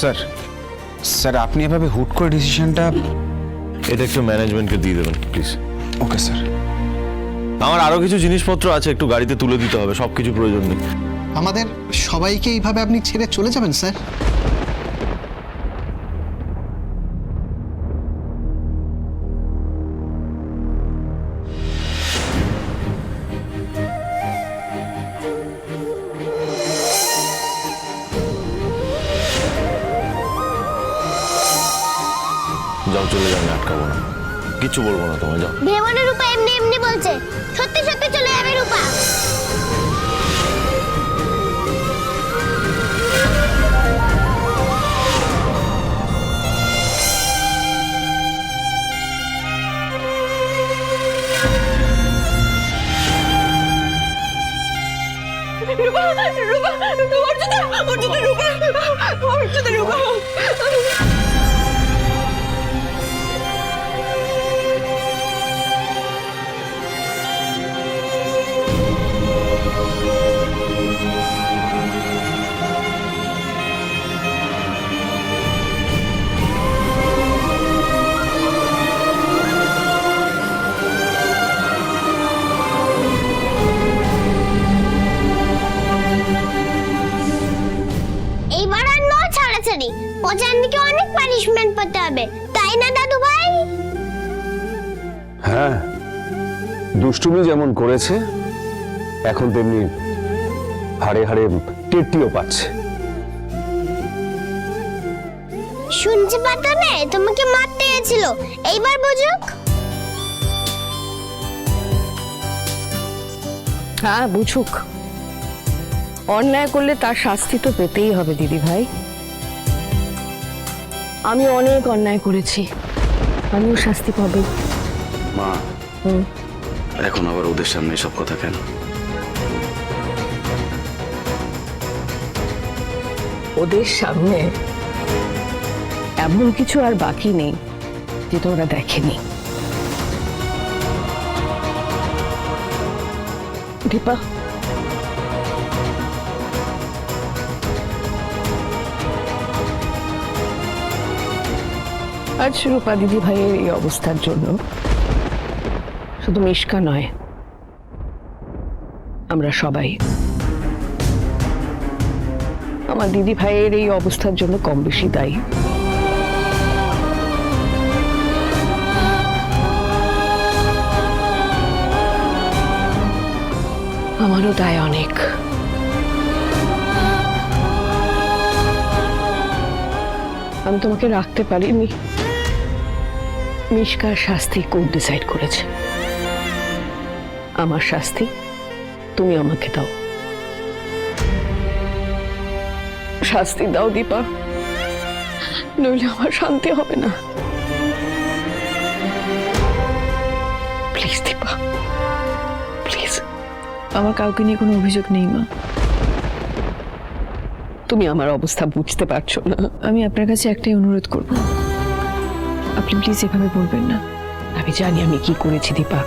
Sir sir আপনি এভাবে হুট করে ডিসিশনটা। এটা একটু ম্যানেজমেন্টকে দিয়ে দেবেন প্লিজ। Okay sir. আমার আরো কিছু জিনিসপত্র আছে, একটু গাড়িতে তুলে দিতে হবে, সবকিছু প্রয়োজন নেই। আমাদের সবাইকে এইভাবে আপনি ছেড়ে চলে যাবেন স্যার? যাও চলে যাও, আমি আটকাবো না, কিচ্ছু বলবো না তোমায়, যাও। ভেবো না রূপা এমনি এমনি বলছে, সত্যি সত্যি চলে যাবে রূপা। রূপা রূপা অর্জুনা অর্জুনা রূপা অর্জুনা রূপা। এইবার আর নো ছাড়াছাড়ি, পচানদিকে অনেক পানিশমেন্ট পেতে হবে, তাই না দাদু ভাই? হ্যাঁ, দুষ্টুমি যেমন করেছে এখন তেমনি হাড়ে হাড়ে টেরটিও পাচ্ছে। শুনছি পাতা নেই তোমাকে মারতে গেছিল, এইবার বুঝুক। হ্যাঁ বুঝুক, অন্যায় করলে তার শাস্তি তো পেতেই হবে দিদি ভাই। আমি অনেক অন্যায় করেছি, আমিও শাস্তি পাবো। মা, এখন আবার ওদের সামনে সব কথা কেন? ওদের সামনে এমন কিছু আর বাকি নেই যেটা ওরা দেখেনি। দীপা, আজ রূপা দিদি ভাইয়ের এই অবস্থার জন্য শুধু মিশকা নয়, আমরা সবাই আমার দিদি ভাইয়ের এই অবস্থার জন্য কম বেশি দায়ী। আমারও দায় অনেক। আমি তোমাকে রাখতে পারিনি, মিশকার শাস্তি কোর্ট ডিসাইড করেছে। আমার শাস্তি তুমি আমাকে দাও, শাস্তি দাও দীপা, নইলে আমার শান্তি হবে না। Please Dipa, please. আমার কাউকে নিয়ে কোনো অভিযোগ নেই মা। তুমি আমার অবস্থা বুঝতে পারছো না। আমি আপনার কাছে একটাই অনুরোধ করব, আপনি প্লিজ এভাবে বলবেন না। আমি জানি আমি কি করেছি দীপা,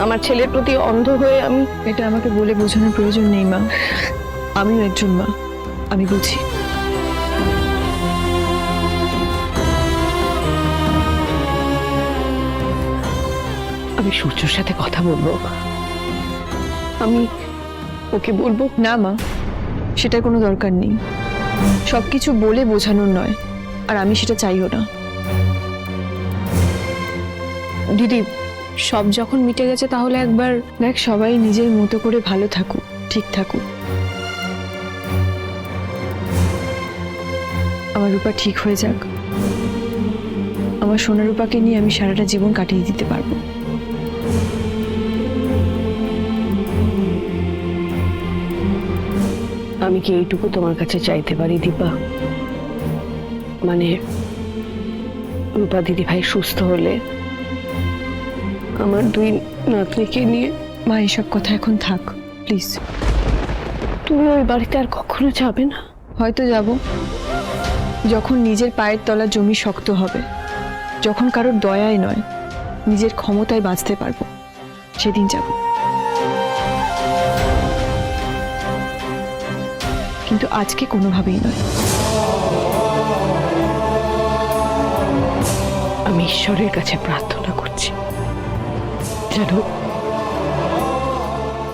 আমার ছেলের প্রতি অন্ধ হয়ে আমি। এটা আমাকে বলে বোঝানোর প্রয়োজন নেই মা, আমিও একজন মা, আমি বুঝি। আমি সূর্যর সাথে কথা বলবো, আমি ওকে বলবো। না মা, সেটার কোনো দরকার নেই, সবকিছু বলে বোঝানোর নয়, আর আমি সেটা চাইও না। দিদি, সব যখন মিটে গেছে তাহলে একবার দেখ, সবাই নিজের মতো করে ভালো থাকুক, ঠিক থাকুক। আমার রূপা ঠিক হয়ে যাক, আমার সোনা রূপাকে নিয়ে আমি সারাটা জীবন কাটিয়ে দিতে পারবো। আমি কি এইটুকু তোমার কাছে চাইতে পারি দীপা? মানে রূপা দিদি ভাই সুস্থ হলে আমার দুই নাতনিকে নিয়ে। মা, এইসব কথা এখন থাক প্লিজ। তুমি ওই বাড়িতে আর কখনো যাবে না? হয়তো যাব, যখন নিজের পায়ের তলা জমি শক্ত হবে, যখন কারোর দয়ায় নয় নিজের ক্ষমতায় বাঁচতে পারবো, সেদিন যাব। কিন্তু আজকে কোনোভাবেই নয়। আমি ঈশ্বরের কাছে প্রার্থনা করছি যেন,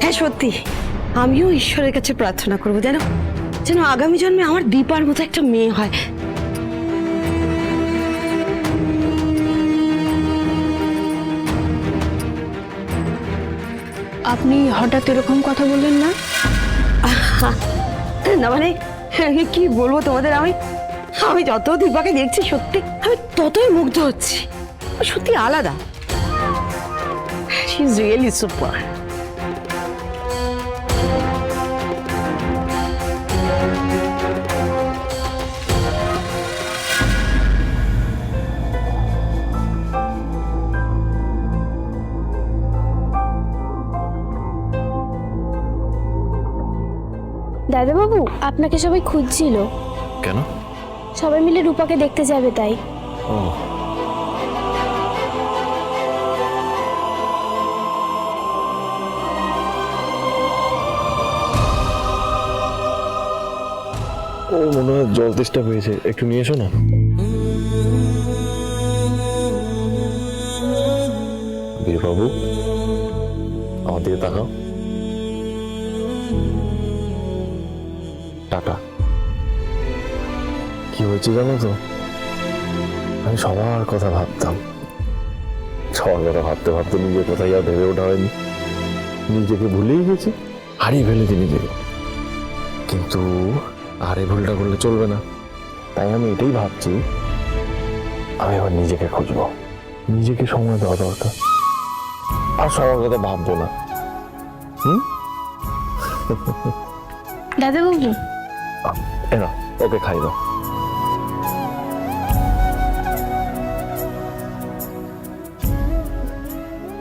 হ্যাঁ সত্যি আমিও ঈশ্বরের কাছে প্রার্থনা করবো যেন যেন আগামী জন্মে আমার দীপার মতো একটা মেয়ে হয়। আপনি হঠাৎ এরকম কথা বললেন না? না মানে আমি কি বলবো তোমাদের, আমি আমি যত দীপাকে দেখছি সত্যি আমি ততই মুগ্ধ হচ্ছি। ও সত্যি আলাদা, শি ইজ রিয়েলি সুপার। দাদাবাবু, আপনাকে সবাই খুঁজছিল। কেন? সবাই মিলে রূপাকে দেখতে যাবে তাই। ও ও মনে হয় জল তেষ্টা পেয়েছে, একটু নিয়ে এসো না। বীরবাবু আমার দিকে তাকাও। টাটা। কি হয়েছে জানো তো, আমি সবার কথা ভাবতাম, সবার কথা ভাবতে ভাবতে নিজের কথাই আর ভেবে ওঠা হয়নি, নিজেকে ভুলেই গেছি, হারিয়ে ফেলেছি নিজেকে। কিন্তু আর এই ভুলটা করলে চলবে না, তাই আমি এটাই ভাবছি আমি এবার নিজেকে খুঁজবো, নিজেকে সময় দেওয়া দরকার, আর সবার কথা ভাববো না। দাদাবাবু, এনা ওকে খাই দাও।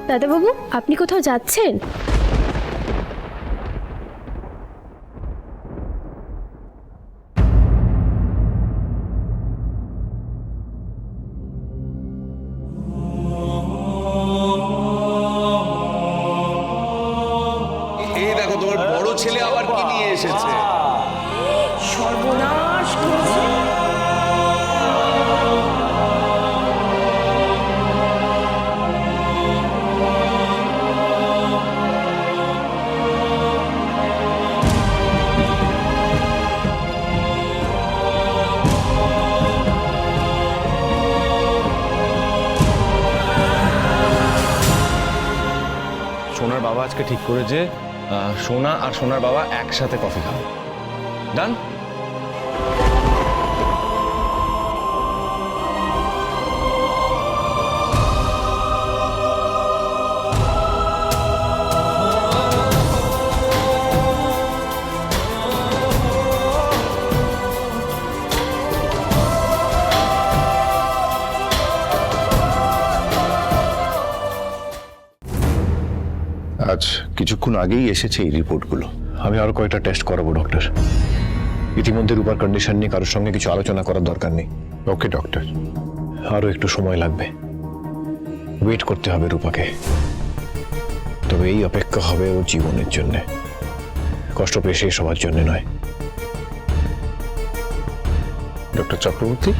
দাদাবাবু, আপনি কোথাও যাচ্ছেন? এই দেখো তোমার বড় ছেলে আবার কি নিয়ে এসেছে। সর্বনাশ করেছে। সোনার বাবা আজকে ঠিক করেছে সোনা আর সোনার বাবা একসাথে কফি খাবে। ডান। আজ কিছুক্ষণ আগেই এসেছে এই রিপোর্টগুলো। আমি আরো কয়েকটা টেস্ট করাবো ডক্টর। ইতিমধ্যে রূপার কন্ডিশন নিয়ে কারোর সঙ্গে কিছু আলোচনা করার দরকার নেই। ওকে ডক্টর। আরো একটু সময় লাগবে, ওয়েট করতে হবে রূপাকে। তবে এই অপেক্ষা হবে ওর জীবনের জন্য, কষ্ট পেয়ে শেষ হওয়ার জন্য নয়। ডক্টর চক্রবর্তী,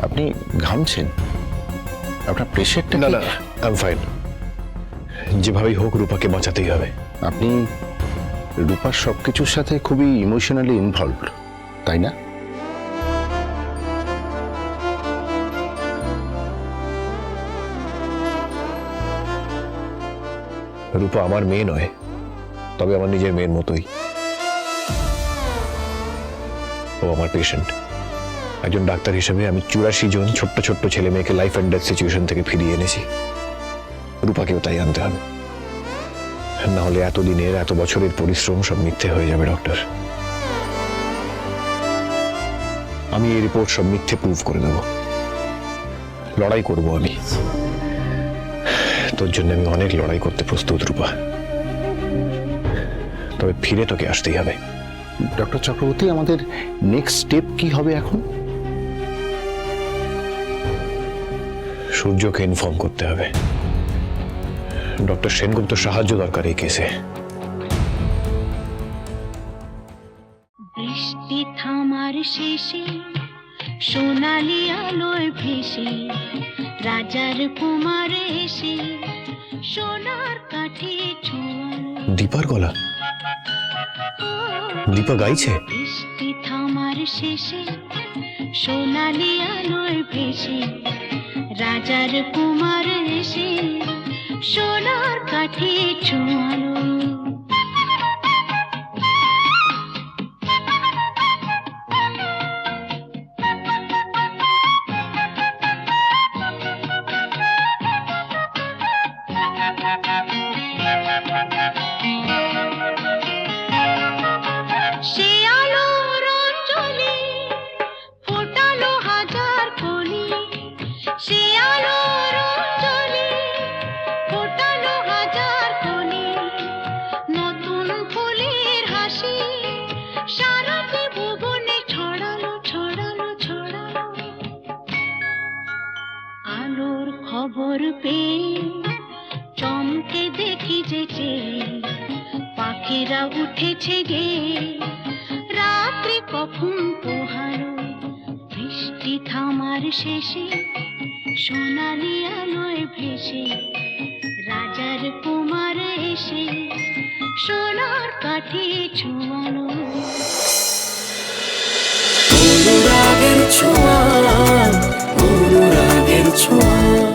আপনি ঘামছেন, আপনার প্রেশারটা? না না, আই এম ফাইন। যেভাবেই হোক রূপাকে বাঁচাতেই হবে। আপনি রূপার সবকিছুর সাথে খুবই ইমোশনালি ইনভলভড, তাই না? রূপা আমার মেয়ে নয়, তবে আমার নিজের মেয়ের মতোই। ও আমার পেশেন্ট। একজন ডাক্তার হিসেবে আমি 84 জন ছোট্ট ছোট্ট ছেলে মেয়েকে লাইফ অ্যান্ড ডেথ সিচুয়েশন থেকে ফিরিয়ে এনেছি। রূপাকেও তাই আনতে হবে, না হলে এতদিনের এত বছরের পরিশ্রম সব মিথ্যে হয়ে যাবে ডক্টর। আমি এই রিপোর্ট সব মিথ্যে প্রুভ করে দেব। লড়াই করব আমি, তোর জন্য আমি অনেক লড়াই করতে প্রস্তুত রূপা। তবে ফিরে তোকে আসতেই হবে। ডক্টর চক্রবর্তী, আমাদের নেক্সট স্টেপ কি হবে এখন? সূর্যকে ইনফর্ম করতে হবে। ডক্টর সেনগুপ্ত সাহায্য দরকার এই কেসে। শেষে সোনালি আলোয় ভেসে রাজার কুমার এসে সোনার কাঠে ছোঁয়ালো। দীপার গলা, দীপা গাইছে। বৃষ্টি থামার শেষে সোনালি আলোয় ভেসে রাজার কুমার এসে সোনার কাঠে ছোঁয়ালো। সে আলোর অঞ্জলি ফোটালো হাজার কলি, সে আলোর অঞ্জলি ফোটালো হাজার কলি, নতুন ফুলের হাসি সারাটি ভুবনে ছড়ালো ছড়ালো ছড়ালো। আলোর খবর পেয়ে চমকে দেখি যেচে পাখিরা উঠেছে গে, রাত্রি কখন পোহালো। বৃষ্টি থামার শেষে সোনালি আলোয় ভেসে রাজার কুমার এসে সোনার কাঠে ছোঁয়ালো। অনুরাগের ছোঁয়া, অনুরাগের ছোঁয়া।